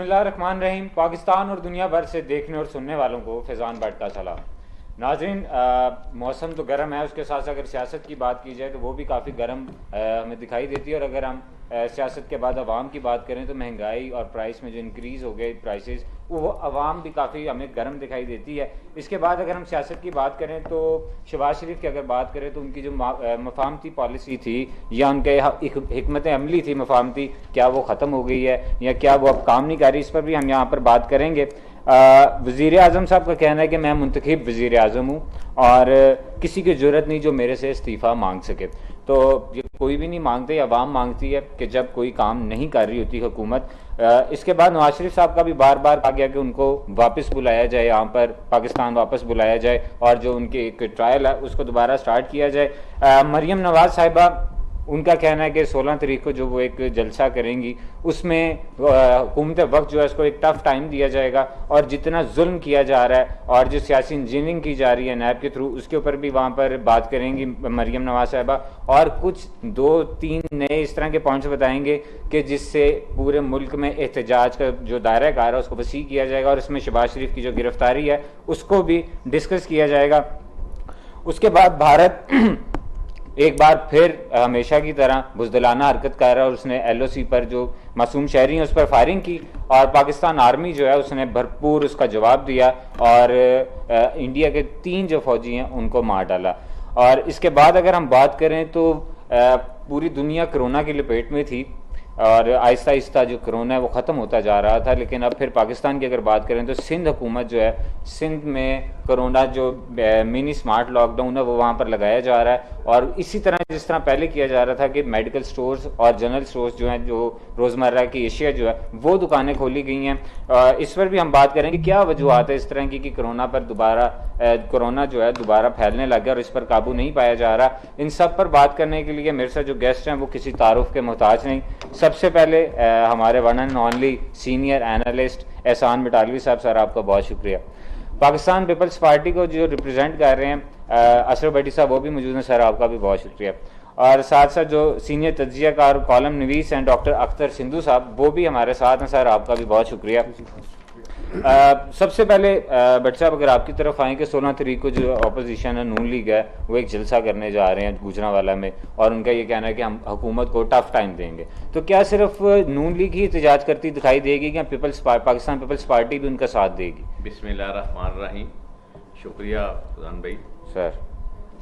बिस्मिल्लाहिर्रहमानिर्रहीम। पाकिस्तान और दुनिया भर से देखने और सुनने वालों को फैज़ान भट्ट का सलाम। नाज़रीन, मौसम तो गर्म है, उसके साथ साथ अगर सियासत की बात की जाए तो वो भी काफ़ी गर्म हमें दिखाई देती है। और अगर हम सियासत के बाद अवाम की बात करें तो महंगाई और प्राइस में जो इंक्रीज़ हो गए प्राइसेस, वो अवाम भी काफ़ी हमें गर्म दिखाई देती है। इसके बाद अगर हम सियासत की बात करें तो शहबाज शरीफ की अगर बात करें तो उनकी जो मफाहमती पॉलिसी थी या उनके हिकमत अमली थी मफाहमती, क्या वो ख़त्म हो गई है या क्या वो अब काम नहीं कर रही, इस पर भी हम यहाँ पर बात करेंगे। वज़ीर आज़म साहब का कहना है कि मैं मुंतखब वज़ीर आज़म हूँ और किसी की ज़रूरत नहीं जो मेरे से इस्तीफ़ा मांग सके। तो ये कोई भी नहीं मांगते, अवाम मांगती है कि जब कोई काम नहीं कर रही होती हुकूमत। इसके बाद नवाज शरीफ साहब का भी बार बार कहा गया कि उनको वापस बुलाया जाए, यहाँ पर पाकिस्तान वापस बुलाया जाए और जो उनके एक ट्रायल है उसको दोबारा स्टार्ट किया जाए। मरीम नवाज साहिबा, उनका कहना है कि 16 तारीख को जो वो एक जलसा करेंगी उसमें हुकूमत वक्त जो है उसको एक टफ टाइम दिया जाएगा और जितना जुल्म किया जा रहा है और जो सियासी इंजीनियरिंग की जा रही है नैब के थ्रू, उसके ऊपर भी वहाँ पर बात करेंगी मरीम नवाज साहिबा। और कुछ 2-3 नए इस तरह के पॉइंट्स बताएंगे कि जिससे पूरे मुल्क में एहतजाज का जो दायरा कार है उसको वसी किया जाएगा और इसमें शहबाज शरीफ की जो गिरफ्तारी है उसको भी डिस्कस किया जाएगा। उसके बाद भारत एक बार फिर हमेशा की तरह बुज़दिलाना हरकत कर रहा है और उसने LOC पर जो मासूम शहरी हैं उस पर फायरिंग की और पाकिस्तान आर्मी जो है उसने भरपूर उसका जवाब दिया और इंडिया के 3 जो फौजी हैं उनको मार डाला। और इसके बाद अगर हम बात करें तो पूरी दुनिया कोरोना की लपेट में थी और आहिस्ता आहिस्ता जो कोरोना है वो ख़त्म होता जा रहा था। लेकिन अब फिर पाकिस्तान की अगर बात करें तो सिंध हुकूमत जो है, सिंध में कोरोना जो मिनी स्मार्ट लॉकडाउन है वो वहाँ पर लगाया जा रहा है और इसी तरह जिस तरह पहले किया जा रहा था कि मेडिकल स्टोर्स और जनरल स्टोर्स जो हैं, जो रोज़मर्रा की एशिया जो है वो दुकानें खोली गई हैं। इस पर भी हम बात करेंगे क्या वजूहत है इस तरह की कि कोरोना पर दोबारा कोरोना जो है दोबारा फैलने लगा और इस पर काबू नहीं पाया जा रहा। इन सब पर बात करने के लिए मेरे साथ जो गेस्ट हैं वो किसी तारुफ के मोहताज नहीं। सबसे पहले हमारे one and only senior analyst एहसान मिटालवी साहब, सर आपका बहुत शुक्रिया। पाकिस्तान पीपल्स पार्टी को जो रिप्रेजेंट कर रहे हैं अशरफ भट्टी साहब वो भी मौजूद हैं, सर आपका भी बहुत शुक्रिया। और साथ साथ जो सीनियर तज्जियाकार कॉलम नवीस हैं डॉक्टर अख्तर सिंधु साहब वो भी हमारे साथ हैं, सर आपका भी बहुत शुक्रिया। सबसे पहले भट्ट साहब अगर आपकी तरफ आएँ कि 16 तारीख को जो अपोजिशन है नून लीग है वो एक जलसा करने जा रहे हैं गुजरांवाला में और उनका ये कहना है कि हम हुकूमत को टफ टाइम देंगे, तो क्या सिर्फ नून लीग ही एहतजाज करती दिखाई देगी या पाकिस्तान पीपल्स पार्टी भी उनका साथ देगी? बिस्मिल्लाहिर्रहमानिर्रहीम। शुक्रिया फैज़ान भाई। सर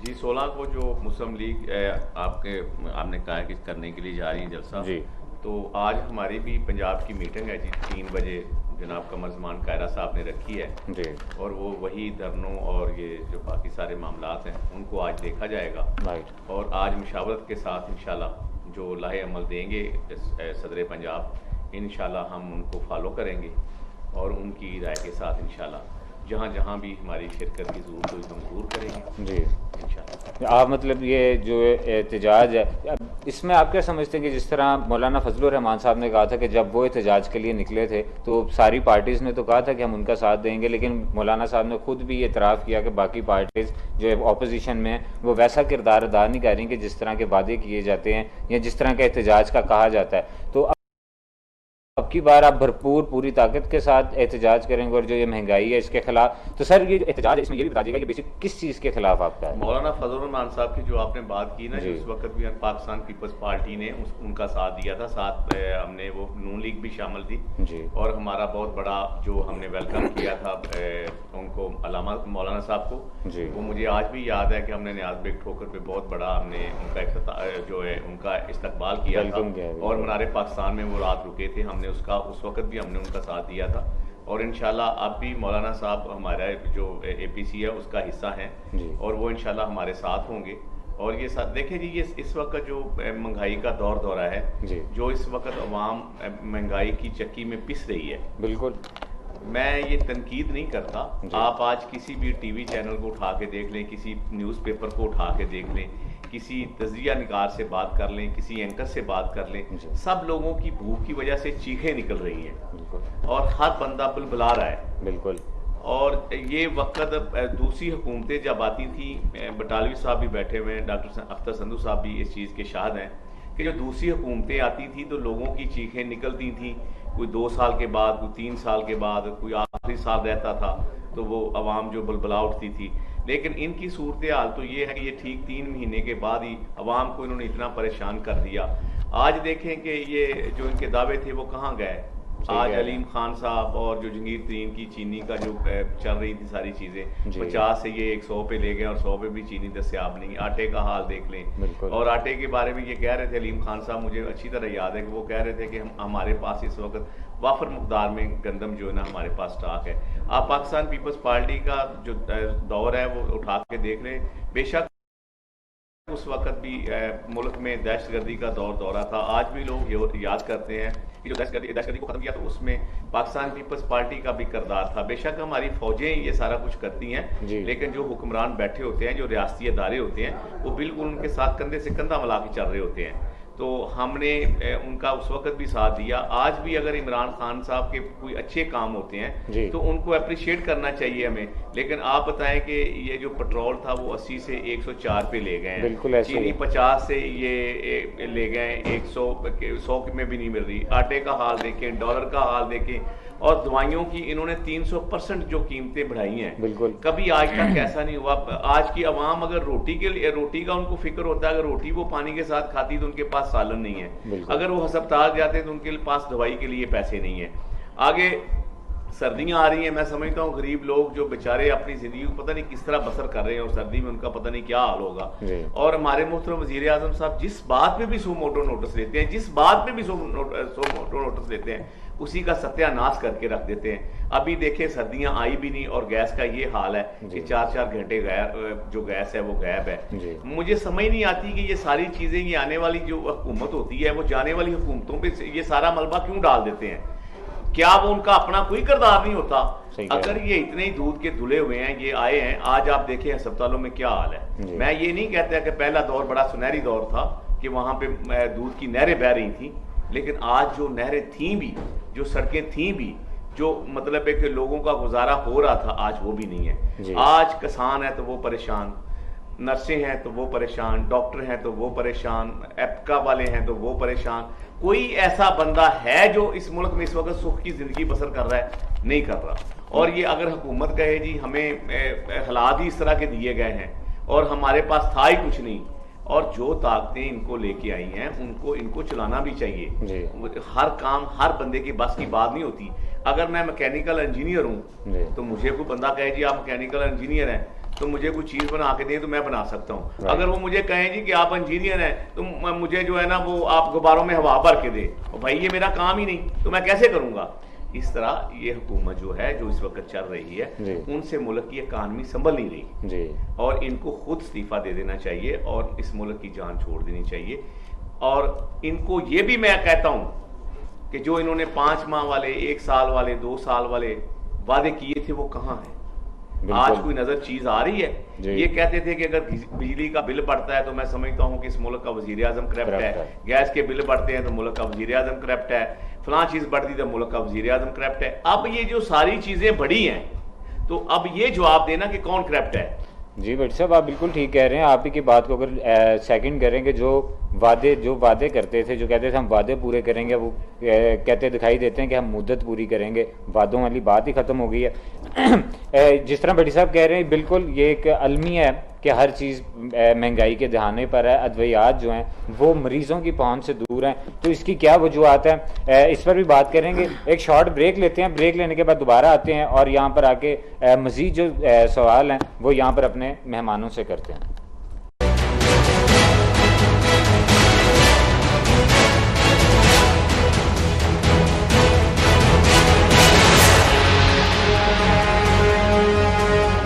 जी, 16 को जो मुस्लिम लीग आपने कहा कि करने के लिए जा रही है जलसा जी, तो आज हमारी भी पंजाब की मीटिंग है जी 3 बजे जनाब कमर ज़मान कायरा साहब ने रखी है जी और वो वही धरनों और ये जो बाकी सारे मामलात हैं उनको आज देखा जाएगा राइट। और आज मुशावरत के साथ इंशाल्लाह जो लाहे अमल देंगे सदर पंजाब इंशाल्लाह हम उनको फॉलो करेंगे और उनकी राय के साथ इंशाल्लाह जहाँ जहाँ भी हमारी शिरकत की ज़रूरत हुई हम ज़रूर करेंगे जी इंशाल्लाह। आप मतलब ये जो एहतजाज है इसमें आप क्या समझते हैं कि जिस तरह मौलाना फजलुर रहमान साहब ने कहा था कि जब वो एहतजाज के लिए निकले थे तो सारी पार्टीज़ ने तो कहा था कि हम उनका साथ देंगे, लेकिन मौलाना साहब ने खुद भी एतराफ़ किया कि बाकी पार्टीज़ जो अपोजिशन में वो वैसा किरदार अदा नहीं कर रही कि जिस तरह के वादे किए जाते हैं या जिस तरह के एहतजाज का कहा जाता है। तो अब की बार आप भरपूर पूरी ताकत के साथ एहतजाज करेंगे और जो ये महंगाई है इसके खिलाफ, तो सर ये एहतजाज इसमें ये भी बता दीजिएगा कि बेसिक किस चीज़ के खिलाफ आपका है? मौलाना फजलुर रहमान साहब की जो आपने बात की ना, उस वक्त भी पाकिस्तान पीपल्स पार्टी ने उनका साथ दिया था, साथ हमने वो नून लीग भी शामिल थी जी और हमारा बहुत बड़ा जो हमने वेलकम किया था उनको अलामा मौलाना साहब को जी, वो मुझे आज भी याद है कि हमने न्याज बेग ठोकर पे बहुत बड़ा हमने उनका जो है उनका इस्तकबाल किया था और मनारे पाकिस्तान में वो रात रुके थे, हमने उसका उस वक्त भी हमने उनका साथ दिया था और इंशाल्लाह अब भी मौलाना साहब हमारा जो APC है उसका हिस्सा हैं और वो इंशाल्लाह हमारे साथ होंगे। और ये साथ देखें जी, ये इस वक्त जो महंगाई का दौरा है जो इस वक्त अवाम महंगाई की चक्की में पिस रही है, बिल्कुल मैं ये तनकीद नहीं करता। आप आज किसी भी TV चैनल को उठा के देख लें, किसी न्यूज़पेपर को उठा के देख लें, किसी तजिया निगार से बात कर लें, किसी एंकर से बात कर लें, सब लोगों की भूख की वजह से चीखें निकल रही हैं और हर बंदा बुलबुला रहा है बिल्कुल। और ये वक्त दूसरी हुकूमतें जब आती थी, बटालवी साहब भी बैठे हुए हैं, डॉक्टर अख्तर संधू साहब भी इस चीज़ के शाहिद हैं कि जो दूसरी हुकूमतें आती थी तो लोगों की चीखें निकलती थी कोई 2 साल के बाद, कोई 3 साल के बाद, कोई आखिरी साल रहता था तो वो अवाम जो बलबला उठती थी। लेकिन इनकी सूरत हाल तो ये है कि ये ठीक 3 महीने के बाद ही अवाम को इन्होंने इतना परेशान कर दिया। आज देखें कि ये जो इनके दावे थे वो कहाँ गए। आज अलीम खान साहब और जो जंगीर तरीन की चीनी का जो चल रही थी सारी चीज़ें, 50 से ये 100 पे ले गए और 100 पे भी चीनी दस्याब नहीं। आटे का हाल देख लें। और आटे के बारे में ये कह रहे थे अलीम खान साहब, मुझे अच्छी तरह याद है कि वो कह रहे थे कि हमारे पास इस वक्त वाफर मकदार में गंदम जो है ना हमारे पास स्टॉक है। आप पाकिस्तान पीपल्स पार्टी का जो दौर है वो उठा के देख लें। बेशक उस वक्त भी मुल्क में दहशतगर्दी का दौरा था। आज भी लोग याद करते हैं कि जो दहशतगर्दी को खत्म किया तो उसमें पाकिस्तान पीपल्स पार्टी का भी किरदार था। बेशक हमारी फौजें ये सारा कुछ करती हैं, लेकिन जो हुक्मरान बैठे होते हैं, जो रियासती अदारे होते हैं, वो बिल्कुल उनके साथ कंधे से कंधा मिला के चल रहे होते हैं। तो हमने उनका उस वक्त भी साथ दिया। आज भी अगर इमरान खान साहब के कोई अच्छे काम होते हैं तो उनको अप्रिशिएट करना चाहिए हमें। लेकिन आप बताएं कि ये जो पेट्रोल था वो 80 से 104 पे ले गए हैं, चीनी 50 से ये ले गए 100 में भी नहीं मिल रही। आटे का हाल देखें, डॉलर का हाल देखें, और दवाइयों की इन्होंने 300% जो कीमतें बढ़ाई हैं। कभी आज तक ऐसा नहीं हुआ। आज की आवाम अगर रोटी का उनको फिक्र होता है, अगर रोटी वो पानी के साथ खाती तो उनके पास सालन नहीं है। अगर वो अस्पताल जाते तो उनके पास दवाई के लिए पैसे नहीं है। आगे सर्दियां आ रही हैं, मैं समझता हूँ गरीब लोग जो बेचारे अपनी जिंदगी को पता नहीं किस तरह बसर कर रहे हैं, और सर्दी में उनका पता नहीं क्या हाल होगा। और हमारे मोहतरम वजीर आजम साहब जिस बात पे भी सो मोटो नोटिस लेते हैं, जिस बात पे भी सो मोटो नोटिस लेते हैं, उसी का सत्यानाश करके रख देते हैं। अभी देखें सर्दियां आई भी नहीं और गैस का ये हाल है कि 4-4 घंटे जो गैस है वो गायब है। मुझे समझ नहीं आती कि ये सारी चीजें, ये आने वाली जो हुकूमत होती है वो जाने वाली हुकूमतों पे ये सारा मलबा क्यों डाल देते हैं? क्या वो उनका अपना कोई किरदार नहीं होता? अगर ये इतने ही दूध के धुले हुए हैं, ये आए हैं, आज आप देखें अस्पतालों में क्या हाल है। मैं ये नहीं कहता कि पहला दौर बड़ा सुनहरी दौर था कि वहां पे दूध की नहरें बह रही थी, लेकिन आज जो नहरें थी भी, जो सड़कें थी भी, जो मतलब है कि लोगों का गुजारा हो रहा था, आज वो भी नहीं है। आज किसान है तो वो परेशान, नर्सें हैं तो वो परेशान, डॉक्टर हैं तो वो परेशान, एपका वाले हैं तो वो परेशान। कोई ऐसा बंदा है जो इस मुल्क में इस वक्त सुख की जिंदगी बसर कर रहा है? नहीं कर रहा। और ये अगर हुकूमत कहे जी हमें हालात ही इस तरह के दिए गए हैं और हमारे पास था ही कुछ नहीं, और जो ताकतें इनको लेके आई हैं इनको चलाना भी चाहिए। हर काम हर बंदे की बस की बात नहीं होती। अगर मैं मैकेनिकल इंजीनियर हूं तो मुझे कोई बंदा कहे जी आप मैकेनिकल इंजीनियर हैं तो मुझे कोई चीज बना के दे तो मैं बना सकता हूं। अगर वो मुझे कहें जी कि आप इंजीनियर हैं तो मुझे जो है ना वो आप गुब्बारों में हवा भर के दे, और भाई ये मेरा काम ही नहीं, तो मैं कैसे करूंगा? इस तरह ये हुकूमत जो है जो इस वक्त चल रही है, उनसे मुल्क की इकानमी संभल नहीं रही, और इनको खुद इस्तीफा दे देना चाहिए और इस मुल्क की जान छोड़ देनी चाहिए। और इनको ये भी मैं कहता हूं कि जो इन्होंने 5 माह वाले, 1 साल वाले, 2 साल वाले वादे किए थे वो कहां है? आज कोई नजर चीज आ रही है? ये कहते थे कि अगर बिजली का बिल बढ़ता है तो मैं समझता हूं कि इस मुल्क का वजीर आजम करप्ट है, गैस के बिल बढ़ते हैं तो मुल्क का वजीर आजम करप्ट है, फलां चीज बढ़ती तो मुल्क का वजीर आजम करप्ट है। अब ये जो सारी चीजें बढ़ी हैं तो अब ये जवाब देना कि कौन करप्ट है। जी भट्ट साहब, आप बिल्कुल ठीक कह रहे हैं। आप ही की बात को अगर सेकंड करेंगे, जो वादे करते थे, जो कहते थे हम वादे पूरे करेंगे, वो कहते दिखाई देते हैं कि हम मुद्दत पूरी करेंगे। वादों वाली बात ही खत्म हो गई है। जिस तरह भट्ट साहब कह रहे हैं, बिल्कुल ये एक अलमी है कि हर चीज़ महंगाई के दहाने पर है। अद्वियात जो हैं वो मरीजों की पहुंच से दूर हैं, तो इसकी क्या वजूहत है, इस पर भी बात करेंगे। एक शॉर्ट ब्रेक लेते हैं, ब्रेक लेने के बाद दोबारा आते हैं और यहाँ पर आके मजीद जो सवाल हैं वो यहाँ पर अपने मेहमानों से करते हैं।